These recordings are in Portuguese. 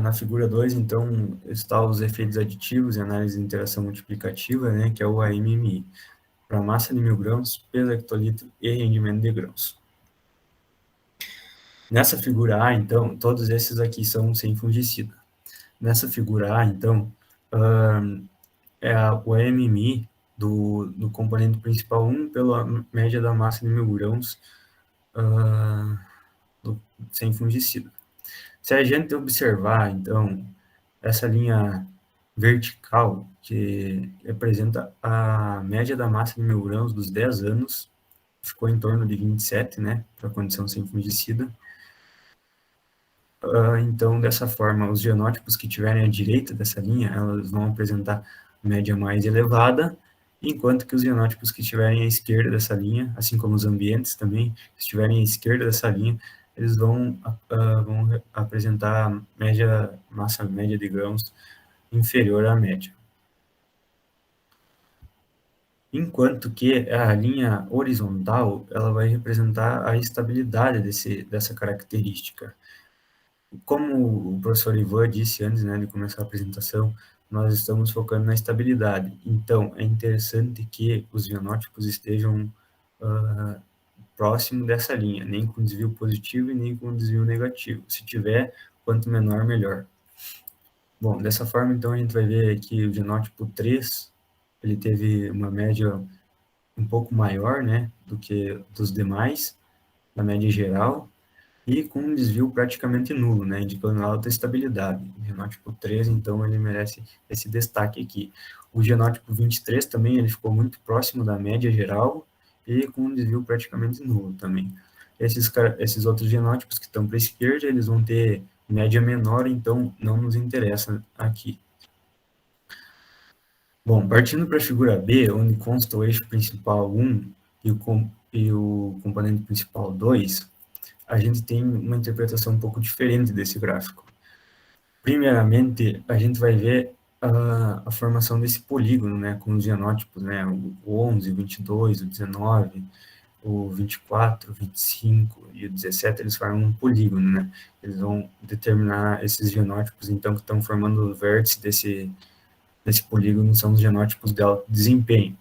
Na figura 2, então, está os efeitos aditivos e análise de interação multiplicativa, né, que é o AMMI, para massa de 1.000 grãos, peso hectolitro e rendimento de grãos. Nessa figura A, então, todos esses aqui são sem fungicida. Nessa figura A, então, o AMMI do componente principal 1 pela média da massa de 1.000 grãos sem fungicida. Se a gente observar, então, essa linha vertical, que representa a média da massa de 1.000 grãos dos 10 anos, ficou em torno de 27, né, para a condição sem fungicida. Então, dessa forma, os genótipos que tiverem à direita dessa linha, elas vão apresentar média mais elevada, enquanto que os genótipos que estiverem à esquerda dessa linha, assim como os ambientes também, que estiverem à esquerda dessa linha, eles vão apresentar massa média de grãos inferior à média. Enquanto que a linha horizontal, ela vai representar a estabilidade dessa característica. Como o professor Ivan disse antes, né, de começar a apresentação, nós estamos focando na estabilidade. Então, é interessante que os genótipos estejam próximo dessa linha, nem com desvio positivo e nem com desvio negativo. Se tiver, quanto menor, melhor. Bom, dessa forma, então, a gente vai ver que o genótipo 3, ele teve uma média um pouco maior, né, do que dos demais, na média geral, e com um desvio praticamente nulo, né, indicando alta estabilidade. O genótipo 3, então, ele merece esse destaque aqui. O genótipo 23 também, ele ficou muito próximo da média geral e com um desvio praticamente nulo também. Esses outros genótipos que estão para a esquerda, eles vão ter média menor, então não nos interessa aqui. Bom, partindo para a figura B, onde consta o eixo principal 1 e o componente principal 2, a gente tem uma interpretação um pouco diferente desse gráfico. Primeiramente, a gente vai ver a formação desse polígono, né, com os genótipos, né, o 11, o 22, o 19, o 24, o 25 e o 17, eles formam um polígono, né? Eles vão determinar esses genótipos, então, que estão formando o vértice desse polígono, são os genótipos de alto desempenho.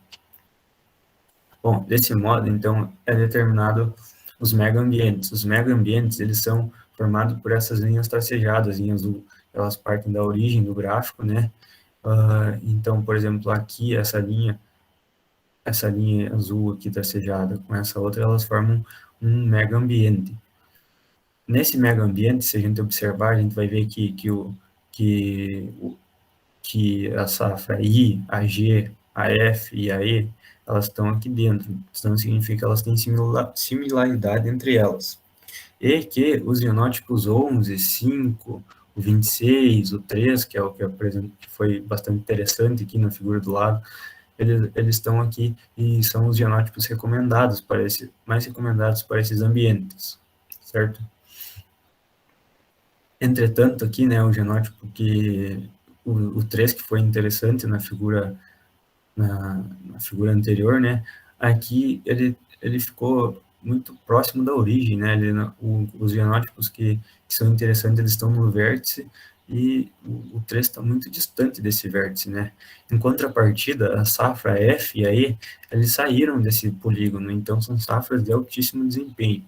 Bom, desse modo, então, é determinado os megaambientes. Os megaambientes, eles são formados por essas linhas tracejadas em azul. Elas partem da origem do gráfico, né? Então, por exemplo, aqui, essa linha azul aqui tracejada com essa outra, elas formam um megaambiente. Nesse megaambiente, se a gente observar, a gente vai ver que a safra I, a G, a F e a E, elas estão aqui dentro. Então, significa que elas têm similaridade entre elas. E que os genótipos 11, 5, o 26, o 3, que é o que foi bastante interessante aqui na figura do lado, eles estão aqui e são os genótipos recomendados mais recomendados para esses ambientes, certo? Entretanto, aqui, né, o genótipo o 3, que foi interessante na figura anterior, né, aqui ele ficou muito próximo da origem, né, os genótipos que são interessantes, eles estão no vértice, e o 3 está muito distante desse vértice, né. Em contrapartida, a safra F e a E, eles saíram desse polígono, então são safras de altíssimo desempenho.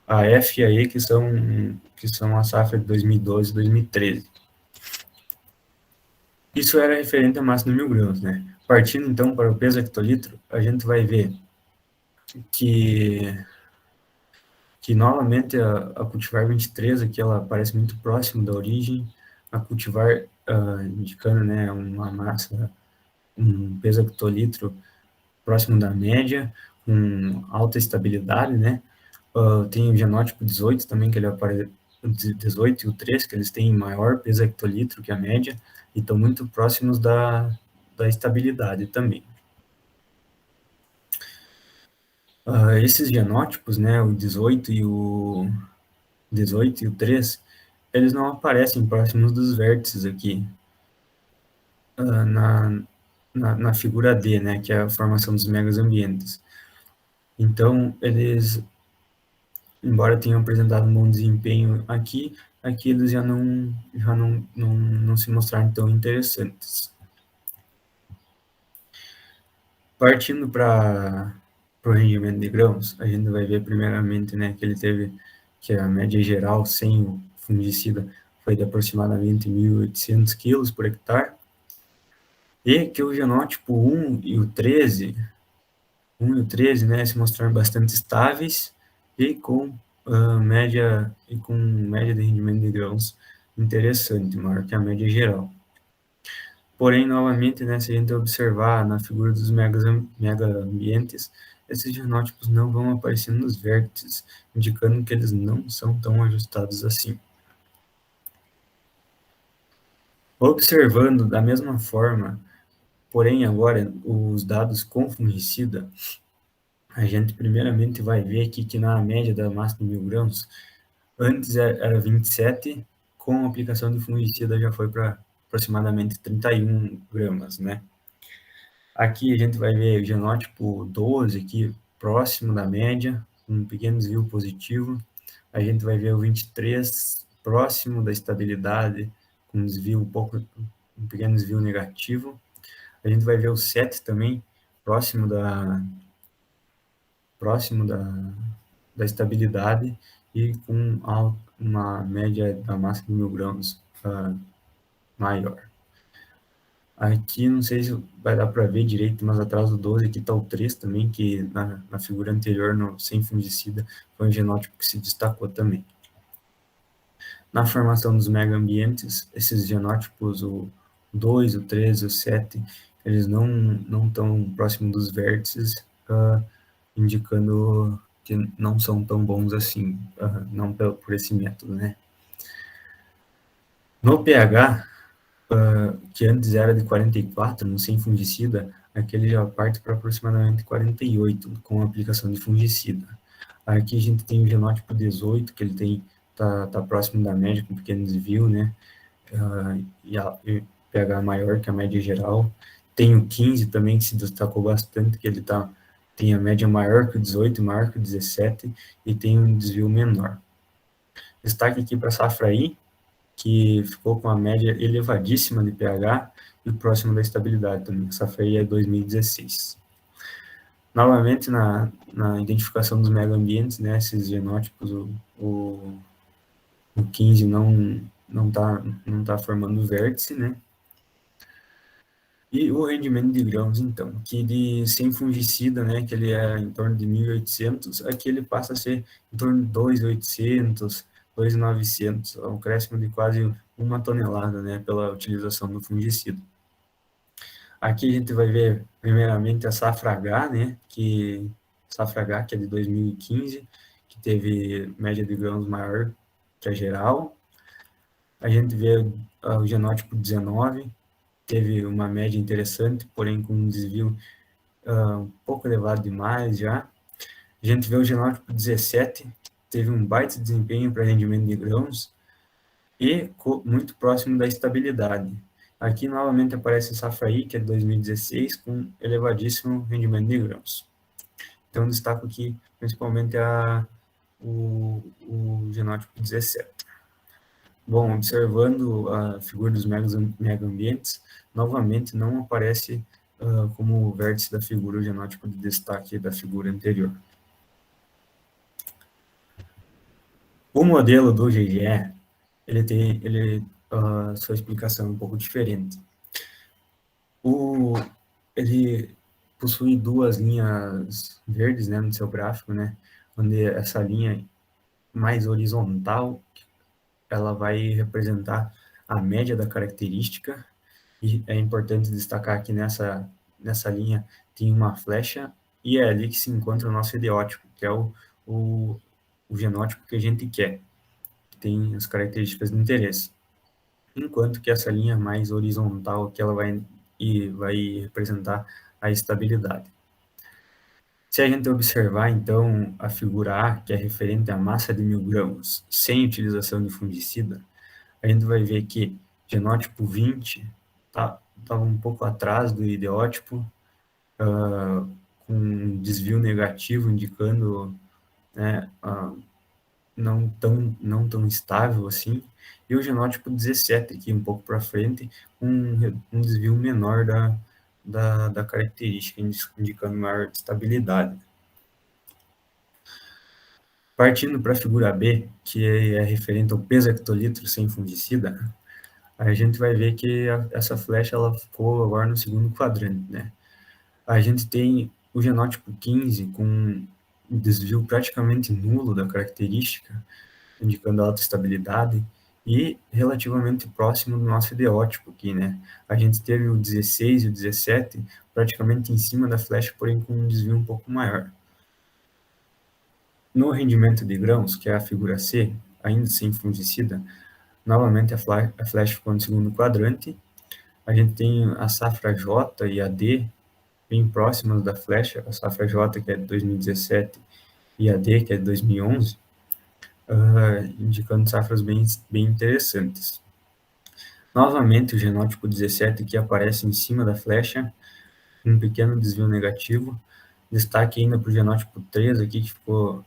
A F e a E, que são a safra de 2012 e 2013. Isso era referente à massa de 1.000 grãos, né? Partindo, então, para o peso hectolitro, a gente vai ver que novamente, a cultivar 23, aqui, ela aparece muito próximo da origem, a cultivar, indicando, né, uma massa, um peso hectolitro próximo da média, com alta estabilidade, né? Tem o genótipo 18 também, que ele aparece, o 18 e o 3, que eles têm maior peso hectolitro que a média, e estão muito próximos da estabilidade também. Esses genótipos, né, o 18 e o 3, eles não aparecem próximos dos vértices aqui, na figura D, né, que é a formação dos megaambientes. Então, eles, embora tenham apresentado um bom desempenho aqui, aqui eles já não se mostraram tão interessantes. Partindo para o rendimento de grãos, a gente vai ver primeiramente, né, que ele teve que a média geral sem o fungicida foi de aproximadamente 1.800 quilos por hectare, e que o genótipo 1 e o 13, né, se mostraram bastante estáveis e com média de rendimento de grãos interessante, maior que a média geral. Porém, novamente, né, se a gente observar na figura dos mega ambientes, esses genótipos não vão aparecendo nos vértices, indicando que eles não são tão ajustados assim. Observando da mesma forma, porém agora os dados com fungicida, a gente primeiramente vai ver aqui que na média da massa de 1.000 grãos, antes era 27, com a aplicação de fungicida já foi para aproximadamente 31 gramas, né? Aqui a gente vai ver o genótipo 12 aqui próximo da média, um pequeno desvio positivo. A gente vai ver o 23 próximo da estabilidade, com um pequeno desvio negativo. A gente vai ver o 7 também próximo da estabilidade e com uma média da massa de 1.000 grãos maior. Aqui, não sei se vai dar para ver direito, mas atrás do 12 aqui está o 3 também, que na figura anterior, sem fungicida, foi um genótipo que se destacou também. Na formação dos megaambientes, esses genótipos, o 2, o 13, o 7, eles não estão próximos dos vértices, indicando que não são tão bons assim, não por esse método, né? No pH, que antes era de 44, no sem fungicida, aquele já parte para aproximadamente 48, com a aplicação de fungicida. Aqui a gente tem o genótipo 18, que ele tá próximo da média, com pequeno desvio, né? E pH maior que a média geral. Tem o 15 também, que se destacou bastante, que tem a média maior que o 18, maior que o 17, e tem um desvio menor. Destaque aqui para a safra I, que ficou com a média elevadíssima de pH e próximo da estabilidade também. Essa foi a 2016. Novamente, na identificação dos megaambientes, né, esses genótipos, o 15 não tá formando vértice, né? E o rendimento de grãos, então, sem fungicida, né, que ele é em torno de 1.800, aqui ele passa a ser em torno de 2.800, 2.900, um crescimento de quase 1 tonelada, né, pela utilização do fungicida. Aqui a gente vai ver, primeiramente, a safra H, né, safra H, que é de 2015, que teve média de grãos maior que a geral. A gente vê o genótipo 19, teve uma média interessante, porém com um desvio um pouco elevado demais já. A gente vê o genótipo 17, teve um baita desempenho para rendimento de grãos e muito próximo da estabilidade. Aqui novamente aparece a safra I, que é de 2016, com elevadíssimo rendimento de grãos. Então destaco aqui principalmente o genótipo 17. Bom, observando a figura dos megaambientes, novamente não aparece como vértice da figura o genótipo de destaque da figura anterior. O modelo do GGE, sua explicação é um pouco diferente. Ele possui duas linhas verdes, né, no seu gráfico, né, onde essa linha mais horizontal, ela vai representar a média da característica, e é importante destacar que nessa linha tem uma flecha, e é ali que se encontra o nosso ideótipo, que é o genótipo que a gente quer, que tem as características de interesse. Enquanto que essa linha mais horizontal, que ela vai representar a estabilidade. Se a gente observar, então, a figura A, que é referente à massa de 1.000 grãos, sem utilização de fungicida, a gente vai ver que genótipo 20 estava um pouco atrás do ideótipo, com um desvio negativo, indicando, né, não tão estável assim, e o genótipo 17, aqui um pouco para frente, um desvio menor da característica, indicando maior estabilidade. Partindo para a figura B, que é referente ao peso hectolitro sem fungicida, a gente vai ver que essa flecha ela ficou agora no segundo quadrante, né? A gente tem o genótipo 15 com um desvio praticamente nulo da característica, indicando alta estabilidade, e relativamente próximo do nosso ideótipo aqui, né? A gente teve o 16 e o 17 praticamente em cima da flecha, porém com um desvio um pouco maior. No rendimento de grãos, que é a figura C, ainda sem fungicida, novamente a flecha ficou no segundo quadrante. A gente tem a safra J e a D bem próximas da flecha, a safra J, que é de 2017, e a D, que é de 2011, indicando safras bem interessantes. Novamente, o genótipo 17, que aparece em cima da flecha, um pequeno desvio negativo. Destaque ainda para o genótipo 3 aqui, que ficou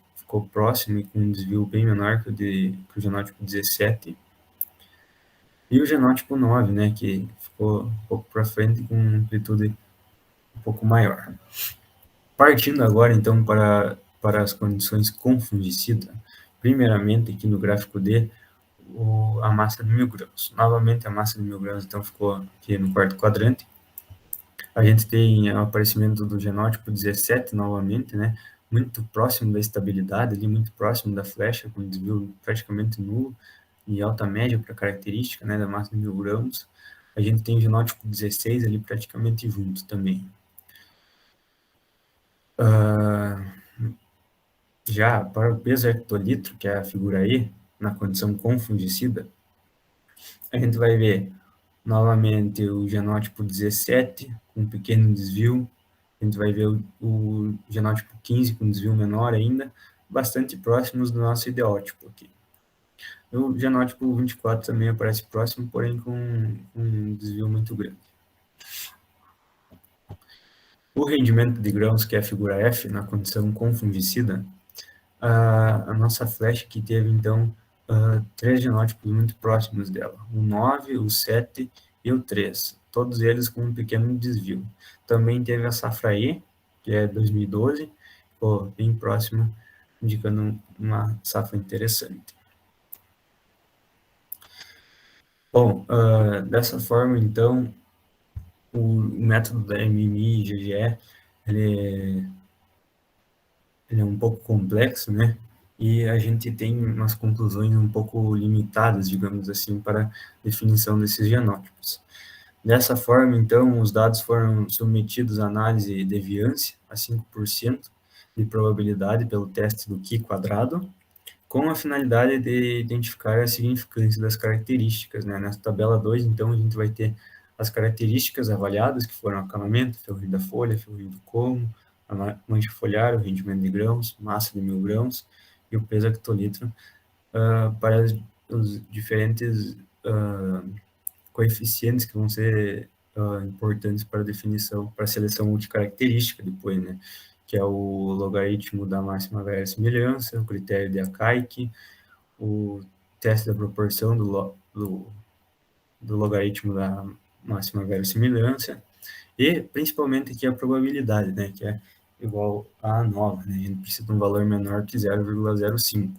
próximo e com um desvio bem menor que o genótipo 17. E o genótipo 9, né, que ficou um pouco para frente com uma amplitude um pouco maior. Partindo agora, então, para as condições com fungicida, primeiramente, aqui no gráfico D, a massa de 1.000 grãos. Novamente, a massa de 1.000 grãos, então, ficou aqui no quarto quadrante. A gente tem o aparecimento do genótipo 17, novamente, né, muito próximo da estabilidade, ali, muito próximo da flecha, com desvio praticamente nulo, e alta média para a característica, né, da massa de 1.000 grãos. A gente tem o genótipo 16 ali praticamente junto também. Já para o peso hectolitro, que é a figura E, na condição com fungicida, a gente vai ver novamente o genótipo 17, com um pequeno desvio. A gente vai ver o genótipo 15 com desvio menor ainda, bastante próximos do nosso ideótipo aqui. O genótipo 24 também aparece próximo, porém com um desvio muito grande. O rendimento de grãos, que é a figura F, na condição com fungicida, a nossa flecha que teve, então, três genótipos muito próximos dela, o 9, o 7 e o 3, todos eles com um pequeno desvio. Também teve a safra E, que é 2012, bem próxima, indicando uma safra interessante. Bom, dessa forma, então, o método da MMI e GGE, ele é um pouco complexo, né? E a gente tem umas conclusões um pouco limitadas, digamos assim, para a definição desses genótipos. Dessa forma, então, os dados foram submetidos à análise de deviância a 5% de probabilidade pelo teste do Q quadrado, com a finalidade de identificar a significância das características, né? Nessa tabela 2, então, a gente vai ter as características avaliadas, que foram acabamento, ferrugem da folha, ferrugem do colmo, a mancha foliar, o rendimento de grãos, massa de 1.000 grãos e o peso hectolitro, para os diferentes coeficientes que vão ser importantes para a definição, para a seleção multicaracterística depois, né? Que é o logaritmo da máxima verossimilhança, o critério de Akaike, o teste da proporção do logaritmo da máxima verossimilhança, e principalmente aqui a probabilidade, né, que é igual a nova, né, a gente precisa de um valor menor que 0,05.